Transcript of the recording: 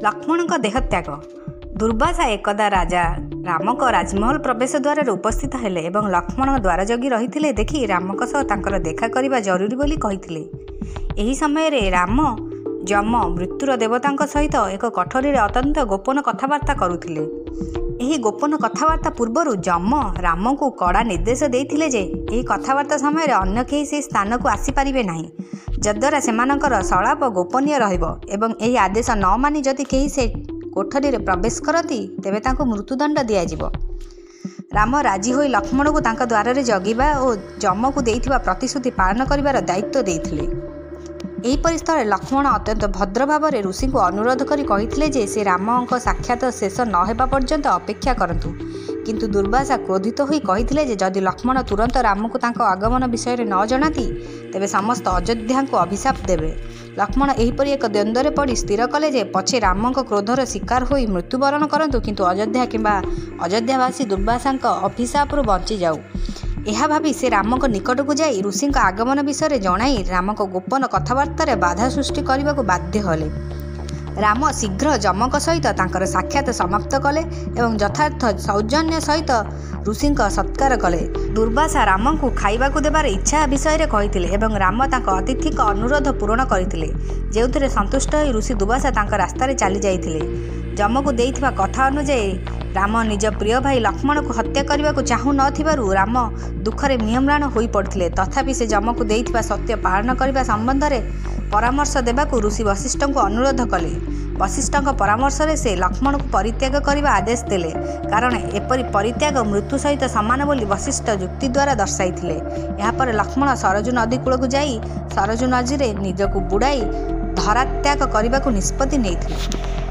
लक्ष्मण देहत्याग। दुर्वासा एकदा राजा राम राजमहल प्रवेश द्वार उपस्थित हेले एवं लक्ष्मण द्वार जगी रही देखि राम सह देखा करने जरूरी बोली कही। एही समय रे राम जम मृत्युर देवता सहित एक कठोरी अत्यंत गोपन कथबार्ता करुथिले। एही गोपन कथबार्ता पूर्व जम राम को कड़ा निर्देश देइथिले जे एही कथबार्ता समय अन्य केही से स्थान को आसीपारे ना, जद्वारा सेमानकर सलाप गोपनीय रहिबो एवं एही आदेश न मानि जदि केही से कोठरी रे प्रवेश करती तेबे तांको मृत्युदंड दियाजिबो। राम राजी होई लक्ष्मण को तांका द्वार रे जगिबा और जम को देइथिबा प्रतिश्रुति पालन करिवार दायित्व देइथिले। एही परिस्थिति लक्ष्मण अत्यंत भद्र भाव में ऋषि को अनुरोध करी कहिथिले जे से राम साक्षात शेष न हेबा पर्यंत अपेक्षा करंतु, किंतु दुर्वासा क्रोधित होई कहिथिले जे जदि लक्ष्मण तुरंत राम को तांको आगमन विषय रे न जनाती तेबे समस्त अयोध्या को अभिशाप देबे। लक्ष्मण एहीपरि एक द्वंद्व पड़ी स्थिर कले जे पछे राम क्रोधर शिकार होई मृत्युवरण करंतु, किंतु अयोध्या किंबा अयोध्यावासी दुर्वासा अभिशाप बंची जाऊ। यह भावी से राम निकट को जाई ऋषि आगमन विषय जणाई राम गोपन कथबार्तार बाधा सृष्टि करने को बाध्य हले। राम शीघ्र जमक सहित तांकर साक्षात समाप्त कले एवं यथार्थ सौजन्य सहित ऋषि सत्कार कले। दुर्वासा राम को खाइबा देवार इच्छा विषय कही एवं राम अतिथिक अनुरोध पूरण करते, जो संतुष्ट हो ऋषि दुर्वासा रास्तार चली जाइथिले। जम को देइथिबा कथा अनुसार राम निज प्रिय भाई लक्ष्मण को हत्या करने को चाहू नथिबारु राम दुखरे म्रियम्लान होई पड़थिले। तथापि से जम को देइथिबा सत्य पालन करने संबंध में परामर्श देबाकू ऋषि वशिष्ठ को अनुरोध कले। वशिष्ठ परामर्श रे से लक्ष्मण को परित्याग करने आदेश देले, कारण एपरि परित्याग मृत्यु सहित सामान बोली वशिष्ठ युक्ति द्वारा दर्शाइथिले। यापर लक्ष्मण सरजू नदी कूल को जाई सरजू नदी रे निजकू बुड़ाई धरात्याग करने को निष्पत्ति नेइथिले।